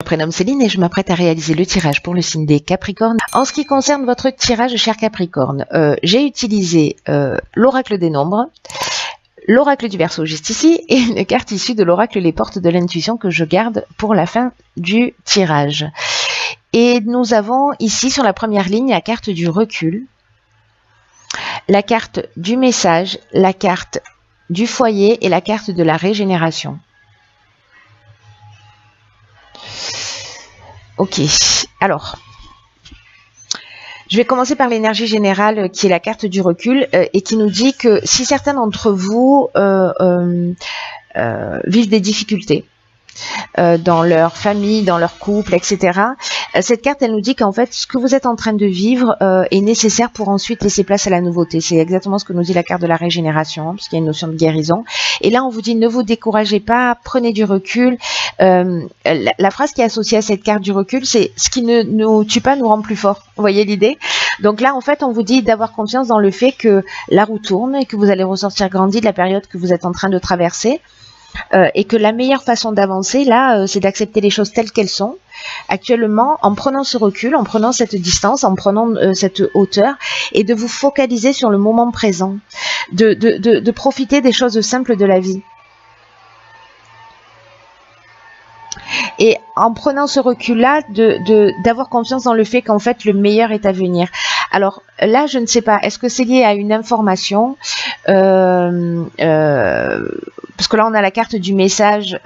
Je me prénomme Céline et je m'apprête à réaliser le tirage pour le signe des Capricornes. En ce qui concerne votre tirage, cher Capricorne, j'ai utilisé l'oracle des nombres, l'oracle du Verseau juste ici et une carte issue de l'oracle Les Portes de l'Intuition que je garde pour la fin du tirage. Et nous avons ici sur la première ligne la carte du recul, la carte du message, la carte du foyer et la carte de la régénération. Ok, alors, je vais commencer par l'énergie générale qui est la carte du recul et qui nous dit que si certains d'entre vous vivent des difficultés dans leur famille, dans leur couple, etc. Cette carte, elle nous dit qu'en fait, ce que vous êtes en train de vivre est nécessaire pour ensuite laisser place à la nouveauté. C'est exactement ce que nous dit la carte de la régénération, parce qu'il y a une notion de guérison. Et là, on vous dit, ne vous découragez pas, prenez du recul. La phrase qui est associée à cette carte du recul, c'est « ce qui ne nous tue pas nous rend plus forts ». Vous voyez l'idée? Donc là, en fait, on vous dit d'avoir confiance dans le fait que la roue tourne et que vous allez ressortir grandi de la période que vous êtes en train de traverser. Et que la meilleure façon d'avancer, là, c'est d'accepter les choses telles qu'elles sont. Actuellement, en prenant ce recul, en prenant cette distance, en prenant cette hauteur, et de vous focaliser sur le moment présent, de profiter des choses simples de la vie. Et en prenant ce recul-là, d'avoir confiance dans le fait qu'en fait, le meilleur est à venir. Alors là, je ne sais pas, est-ce que c'est lié à une information parce que là, on a la carte du message.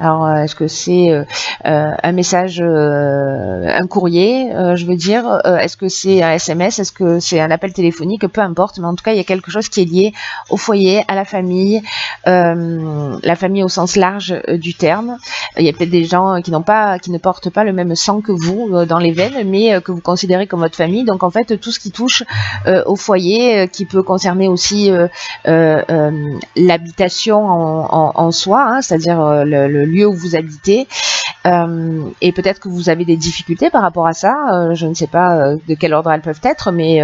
Alors, est-ce que c'est un message, un courrier, je veux dire, est-ce que c'est un SMS, est-ce que c'est un appel téléphonique, peu importe, mais en tout cas, il y a quelque chose qui est lié au foyer, à la famille au sens large du terme. Il y a peut-être des gens qui ne portent pas le même sang que vous dans les veines, mais que vous considérez comme votre famille. Donc, en fait, tout ce qui touche au foyer, qui peut concerner aussi l'habitation en soi, hein, c'est-à-dire le lieu où vous habitez, et peut-être que vous avez des difficultés par rapport à ça, je ne sais pas de quel ordre elles peuvent être, mais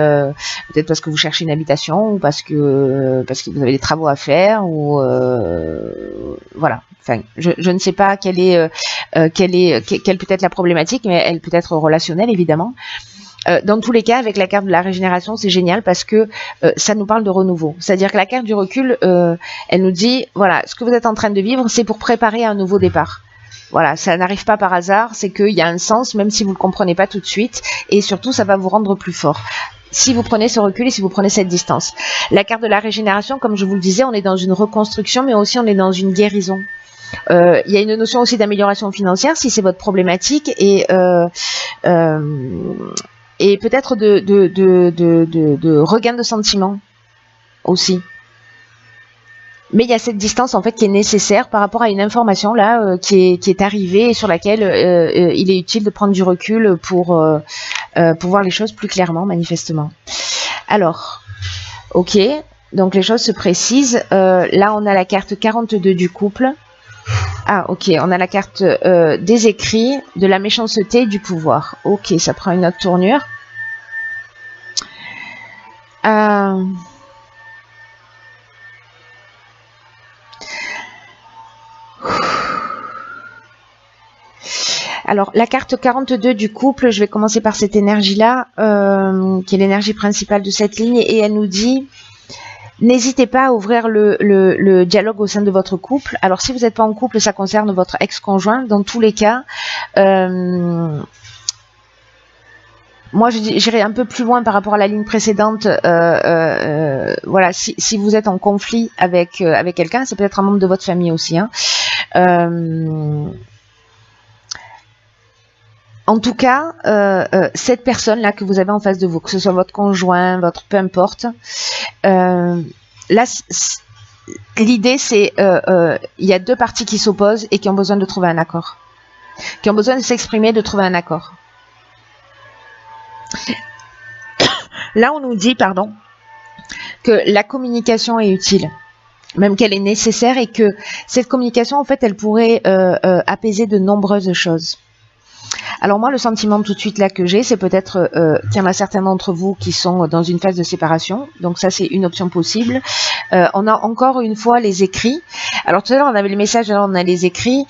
peut-être parce que vous cherchez une habitation ou parce que vous avez des travaux à faire ou voilà. Enfin, je ne sais pas quelle peut être la problématique, mais elle peut être relationnelle évidemment. Dans tous les cas, avec la carte de la régénération, c'est génial parce que ça nous parle de renouveau. C'est-à-dire que la carte du recul, elle nous dit, voilà, ce que vous êtes en train de vivre, c'est pour préparer un nouveau départ. Voilà, ça n'arrive pas par hasard, c'est qu'il y a un sens, même si vous ne le comprenez pas tout de suite, et surtout, ça va vous rendre plus fort. Si vous prenez ce recul et si vous prenez cette distance. La carte de la régénération, comme je vous le disais, on est dans une reconstruction, mais aussi on est dans une guérison. Il y a une notion aussi d'amélioration financière, si c'est votre problématique, et peut-être de regain de sentiments aussi. Mais il y a cette distance en fait qui est nécessaire par rapport à une information là qui est arrivée et sur laquelle il est utile de prendre du recul pour voir les choses plus clairement manifestement. Alors, ok, donc les choses se précisent. Là on a la carte 42 du couple. Ah ok, on a la carte des écrits, de la méchanceté et du pouvoir. Ok, ça prend une autre tournure. Alors, la carte 42 du couple, je vais commencer par cette énergie-là, qui est l'énergie principale de cette ligne, et elle nous dit... N'hésitez pas à ouvrir le dialogue au sein de votre couple. Alors, si vous n'êtes pas en couple, ça concerne votre ex-conjoint. Dans tous les cas, moi, j'irai un peu plus loin par rapport à la ligne précédente. Voilà, si vous êtes en conflit avec quelqu'un, c'est peut-être un membre de votre famille aussi. Hein. En tout cas, cette personne-là que vous avez en face de vous, que ce soit votre conjoint, peu importe, là, l'idée c'est, il y a deux parties qui s'opposent et qui ont besoin de trouver un accord, qui ont besoin de s'exprimer, de trouver un accord. Là, on nous dit, pardon, que la communication est utile, même qu'elle est nécessaire et que cette communication, en fait, elle pourrait apaiser de nombreuses choses. Alors moi, le sentiment tout de suite là que j'ai, c'est peut-être qu'il y en a certains d'entre vous qui sont dans une phase de séparation. Donc ça, c'est une option possible. On a encore une fois les écrits. Alors tout à l'heure, on avait les messages, alors on a les écrits.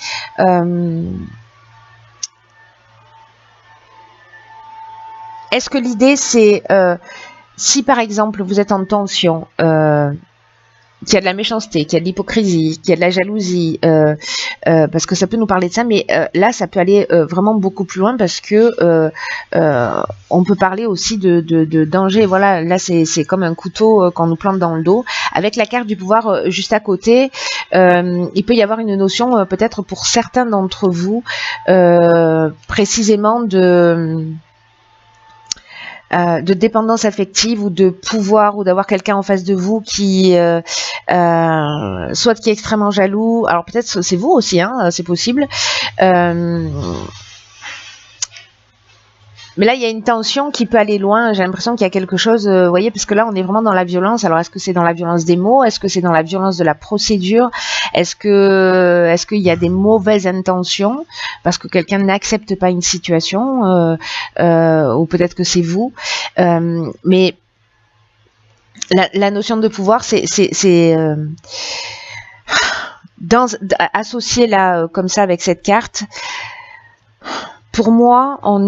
est-ce que l'idée c'est si par exemple vous êtes en tension, qu'il y a de la méchanceté, qu'il y a de l'hypocrisie, qu'il y a de la jalousie, parce que ça peut nous parler de ça, mais là ça peut aller vraiment beaucoup plus loin parce que on peut parler aussi de danger. Voilà, là c'est comme un couteau qu'on nous plante dans le dos. Avec la carte du pouvoir juste à côté, il peut y avoir une notion peut-être pour certains d'entre vous précisément de dépendance affective ou de pouvoir ou d'avoir quelqu'un en face de vous qui soit qui est extrêmement jaloux. Alors peut-être c'est vous aussi, hein, c'est possible. Mais là, il y a une tension qui peut aller loin. J'ai l'impression qu'il y a quelque chose, vous voyez, parce que là, on est vraiment dans la violence. Alors, est-ce que c'est dans la violence des mots? Est-ce que c'est dans la violence de la procédure? Est-ce qu'il y a des mauvaises intentions parce que quelqu'un n'accepte pas une situation, ou peut-être que c'est vous. Mais la notion de pouvoir, c'est associé là comme ça avec cette carte. Pour moi, on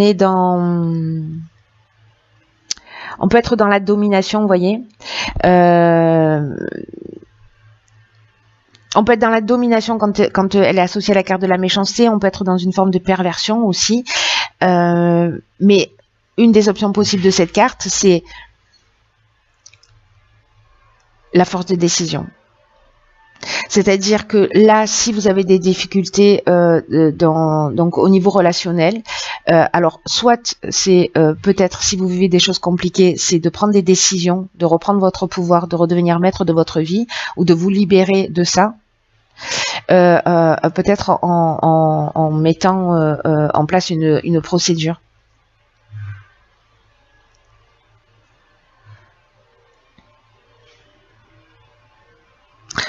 peut être dans la domination, vous voyez. On peut être dans la domination quand elle est associée à la carte de la méchanceté. On peut être dans une forme de perversion aussi. Mais une des options possibles de cette carte, c'est la force de décision. C'est-à-dire que là, si vous avez des difficultés donc au niveau relationnel, alors soit c'est peut-être si vous vivez des choses compliquées, c'est de prendre des décisions, de reprendre votre pouvoir, de redevenir maître de votre vie ou de vous libérer de ça. Peut-être en mettant en place une procédure.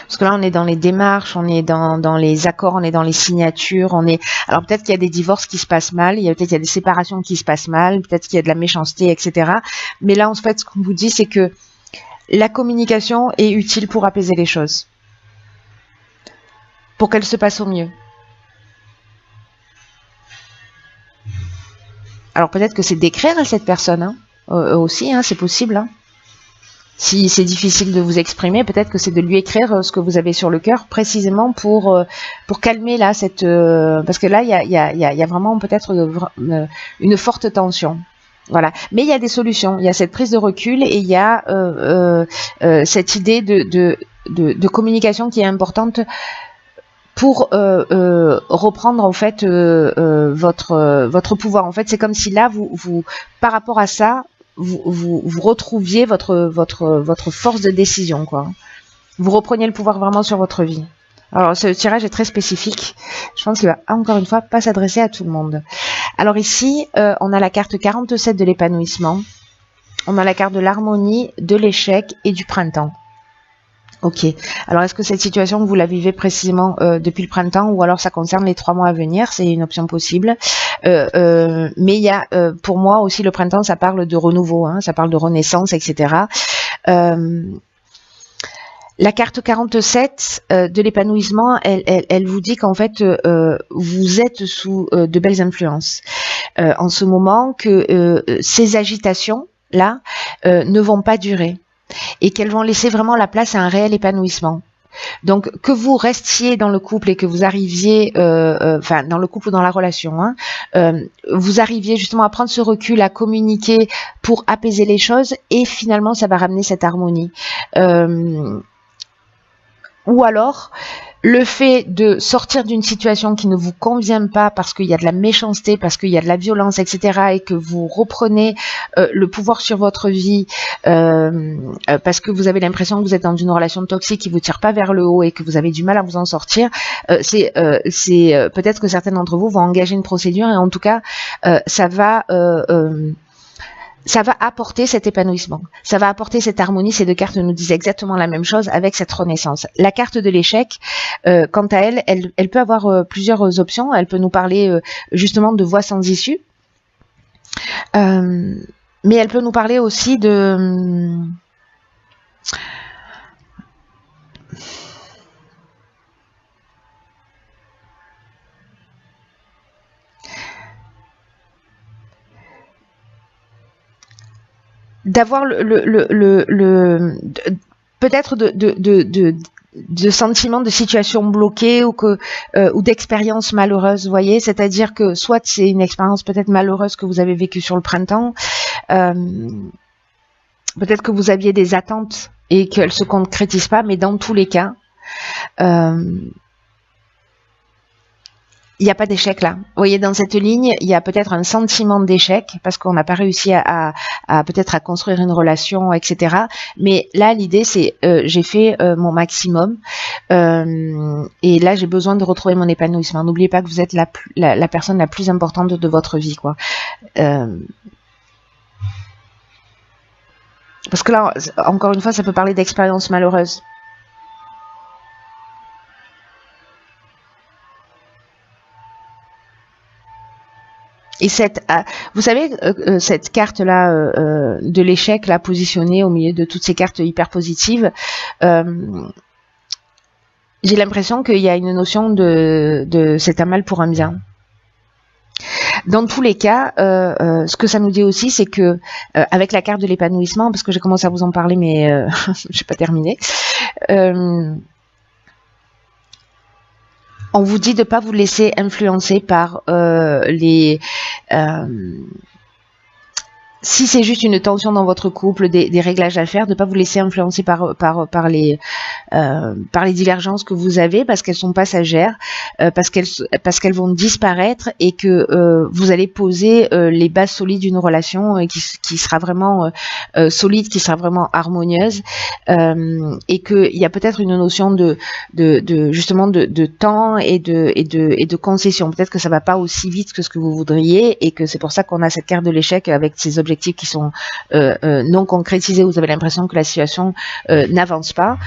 Parce que là, on est dans les démarches, on est dans les accords, on est dans les signatures, alors peut-être qu'il y a des divorces qui se passent mal, peut-être qu'il y a des séparations qui se passent mal, peut-être qu'il y a de la méchanceté, etc. Mais là, en fait, ce qu'on vous dit, c'est que la communication est utile pour apaiser les choses, pour qu'elles se passent au mieux. Alors peut-être que c'est d'écrire à cette personne, hein, aussi, hein, c'est possible, hein. Si c'est difficile de vous exprimer, peut-être que c'est de lui écrire ce que vous avez sur le cœur, précisément pour calmer là cette parce que là il y a vraiment peut-être une forte tension. Voilà. Mais il y a des solutions. Il y a cette prise de recul et il y a cette idée de communication qui est importante pour reprendre en fait votre pouvoir. En fait, c'est comme si là vous par rapport à ça vous retrouviez votre force de décision, quoi. Vous repreniez le pouvoir vraiment sur votre vie. Alors, ce tirage est très spécifique. Je pense qu'il va, encore une fois, pas s'adresser à tout le monde. Alors ici, on a la carte 47 de l'épanouissement. On a la carte de l'harmonie, de l'échec et du printemps. Ok. Alors, est-ce que cette situation, vous la vivez précisément depuis le printemps ou alors ça concerne les 3 mois à venir? C'est une option possible. Mais il y a, pour moi aussi, le printemps, ça parle de renouveau, hein, ça parle de renaissance, etc. La carte 47 de l'épanouissement, elle vous dit qu'en fait, vous êtes sous de belles influences. En ce moment, que ces agitations-là ne vont pas durer et qu'elles vont laisser vraiment la place à un réel épanouissement. Donc que vous restiez dans le couple et que vous arriviez, enfin dans le couple ou dans la relation, hein, vous arriviez justement à prendre ce recul, à communiquer pour apaiser les choses et finalement ça va ramener cette harmonie. Ou alors le fait de sortir d'une situation qui ne vous convient pas parce qu'il y a de la méchanceté, parce qu'il y a de la violence, etc. et que vous reprenez le pouvoir sur votre vie parce que vous avez l'impression que vous êtes dans une relation toxique qui vous tire pas vers le haut et que vous avez du mal à vous en sortir, c'est peut-être que certains d'entre vous vont engager une procédure et en tout cas ça va apporter cet épanouissement, ça va apporter cette harmonie. Ces deux cartes nous disent exactement la même chose avec cette renaissance. La carte de l'échec, quant à elle peut avoir plusieurs options. Elle peut nous parler justement de voies sans issue, mais elle peut nous parler aussi de... d'avoir peut-être de sentiments de situation bloquée ou d'expériences malheureuses, vous voyez, c'est-à-dire que soit c'est une expérience peut-être malheureuse que vous avez vécue sur le printemps, peut-être que vous aviez des attentes et qu'elles se concrétisent pas, mais dans tous les cas, il n'y a pas d'échec là. Vous voyez, dans cette ligne, il y a peut-être un sentiment d'échec parce qu'on n'a pas réussi à peut-être à construire une relation, etc. Mais là, l'idée, c'est j'ai fait mon maximum et là, j'ai besoin de retrouver mon épanouissement. N'oubliez pas que vous êtes la personne la plus importante de votre vie, quoi. Parce que là, encore une fois, ça peut parler d'expérience malheureuse. Et vous savez, cette carte-là de l'échec, là, positionnée au milieu de toutes ces cartes hyper positives, j'ai l'impression qu'il y a une notion de c'est un mal pour un bien. Dans tous les cas, ce que ça nous dit aussi, c'est que avec la carte de l'épanouissement, parce que j'ai commencé à vous en parler, mais je n'ai pas terminé, on vous dit de ne pas vous laisser influencer par si c'est juste une tension dans votre couple, des réglages à faire, de ne pas vous laisser influencer par les divergences que vous avez, parce qu'elles sont passagères, parce qu'elles vont disparaître et que vous allez poser les bases solides d'une relation qui sera vraiment solide, qui sera vraiment harmonieuse, et qu'il y a peut-être une notion justement de temps et de concession. Peut-être que ça va pas aussi vite que ce que vous voudriez et que c'est pour ça qu'on a cette carte de l'échec avec ces objectifs qui sont non concrétisés. Vous avez l'impression que la situation n'avance pas.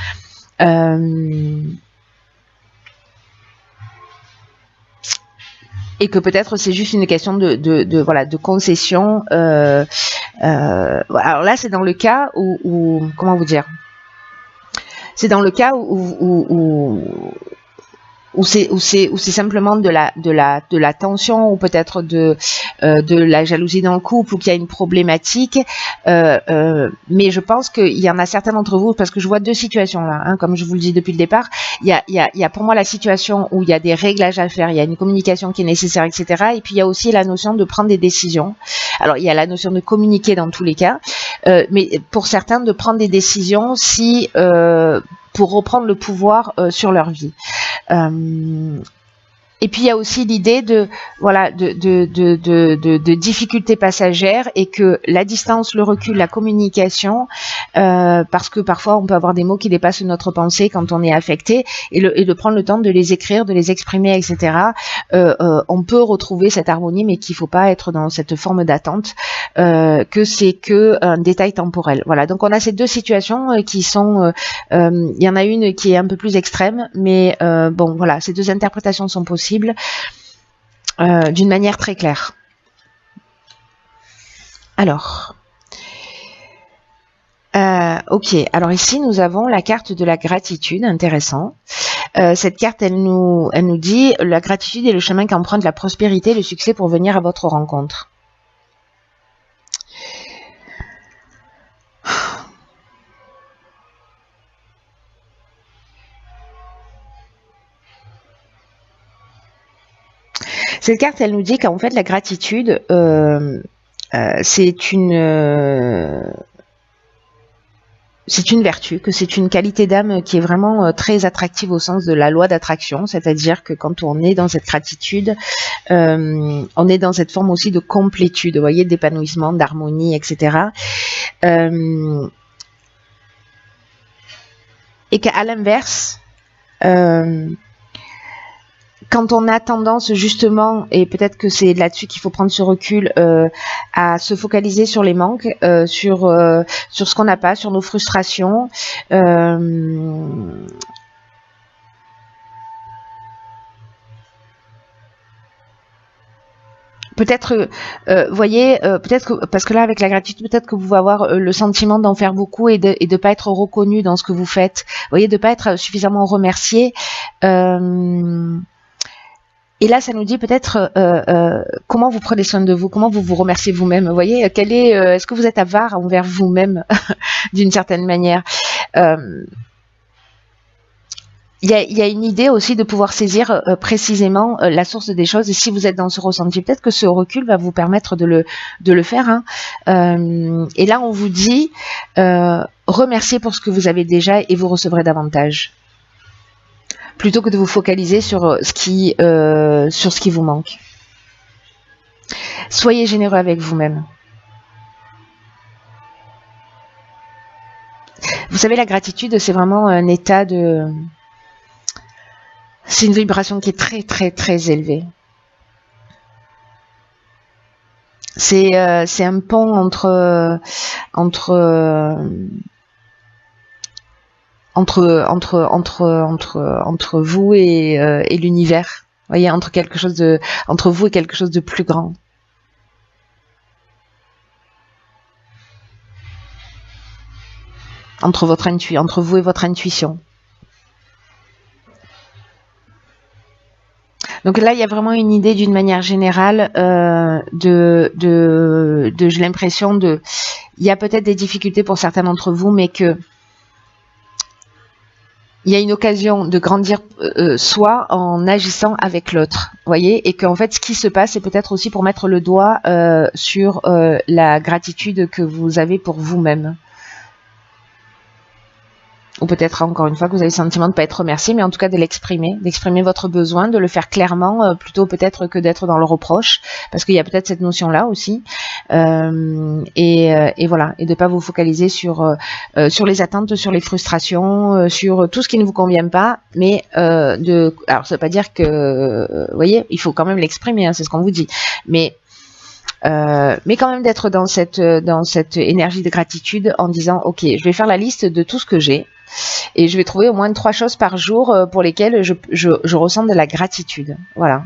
Et que peut-être c'est juste une question de concession. Alors là, c'est dans le cas où comment vous dire, c'est dans le cas où c'est simplement de la tension ou peut-être de la jalousie dans le couple ou qu'il y a une problématique, mais je pense qu'il y en a certains d'entre vous, parce que je vois deux situations là, hein, comme je vous le dis depuis le départ. Il y a pour moi la situation où il y a des réglages à faire, il y a une communication qui est nécessaire, etc. Et puis il y a aussi la notion de prendre des décisions. Alors il y a la notion de communiquer dans tous les cas, mais pour certains de prendre des décisions pour reprendre le pouvoir sur leur vie. Et puis il y a aussi l'idée de difficultés passagères et que la distance, le recul, la communication, parce que parfois on peut avoir des mots qui dépassent notre pensée quand on est affecté, et de prendre le temps de les écrire, de les exprimer, etc. On peut retrouver cette harmonie, mais qu'il faut pas être dans cette forme d'attente, que c'est que un détail temporel. Voilà. Donc on a ces deux situations qui sont, il y en a une qui est un peu plus extrême, mais bon voilà, ces deux interprétations sont possibles. D'une manière très claire. Alors, ok. Alors ici, nous avons la carte de la gratitude. Intéressant. Cette carte, elle nous dit la gratitude est le chemin qu'emprunte la prospérité, le succès pour venir à votre rencontre. Cette carte, elle nous dit qu'en fait, la gratitude, c'est une vertu, que c'est une qualité d'âme qui est vraiment très attractive au sens de la loi d'attraction, c'est-à-dire que quand on est dans cette gratitude, on est dans cette forme aussi de complétude, vous voyez, d'épanouissement, d'harmonie, etc. Et qu'à l'inverse, quand on a tendance justement, et peut-être que c'est là-dessus qu'il faut prendre ce recul, à se focaliser sur les manques, sur ce qu'on n'a pas, sur nos frustrations, peut-être, voyez, peut-être que, parce que là, avec la gratitude, peut-être que vous pouvez avoir le sentiment d'en faire beaucoup et de pas être reconnu dans ce que vous faites. Vous voyez, de pas être suffisamment remercié. Et là, ça nous dit peut-être comment vous prenez soin de vous, comment vous vous remerciez vous-même. Vous voyez, est-ce que vous êtes avare envers vous-même d'une certaine manière. Il y a une idée aussi de pouvoir saisir précisément la source des choses. Et si vous êtes dans ce ressenti, peut-être que ce recul va vous permettre de le faire. Hein. Et là, on vous dit remerciez pour ce que vous avez déjà et vous recevrez davantage. Plutôt que de vous focaliser sur ce qui vous manque. Soyez généreux avec vous-même. Vous savez, la gratitude, c'est vraiment un état de... C'est une vibration qui est très, très, très élevée. C'est un pont entre vous et l'univers. Vous voyez, entre vous et quelque chose de plus grand. Entre vous et votre intuition. Donc là, il y a vraiment une idée d'une manière générale j'ai l'impression il y a peut-être des difficultés pour certains d'entre vous, mais que il y a une occasion de grandir soi en agissant avec l'autre, voyez, et qu'en fait, ce qui se passe, c'est peut-être aussi pour mettre le doigt sur la gratitude que vous avez pour vous-même. Ou peut-être encore une fois que vous avez le sentiment de ne pas être remercié, mais en tout cas de l'exprimer, d'exprimer votre besoin, de le faire clairement, plutôt peut-être que d'être dans le reproche, parce qu'il y a peut-être cette notion-là aussi, et voilà, et de ne pas vous focaliser sur les attentes, sur les frustrations, sur tout ce qui ne vous convient pas, mais alors ça veut pas dire que, vous voyez, il faut quand même l'exprimer, hein, c'est ce qu'on vous dit, mais quand même d'être dans cette énergie de gratitude en disant ok, je vais faire la liste de tout ce que j'ai et je vais trouver au moins 3 choses par jour pour lesquelles je ressens de la gratitude. Voilà.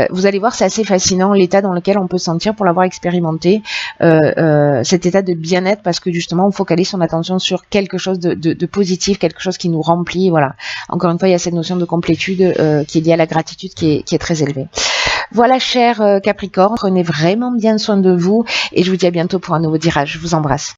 Vous allez voir, c'est assez fascinant l'état dans lequel on peut se sentir pour l'avoir expérimenté, cet état de bien-être, parce que justement on focalise son attention sur quelque chose de positif, quelque chose qui nous remplit. Voilà. Encore une fois, il y a cette notion de complétude qui est liée à la gratitude qui est très élevée. Voilà, cher Capricorne, prenez vraiment bien soin de vous et je vous dis à bientôt pour un nouveau tirage. Je vous embrasse.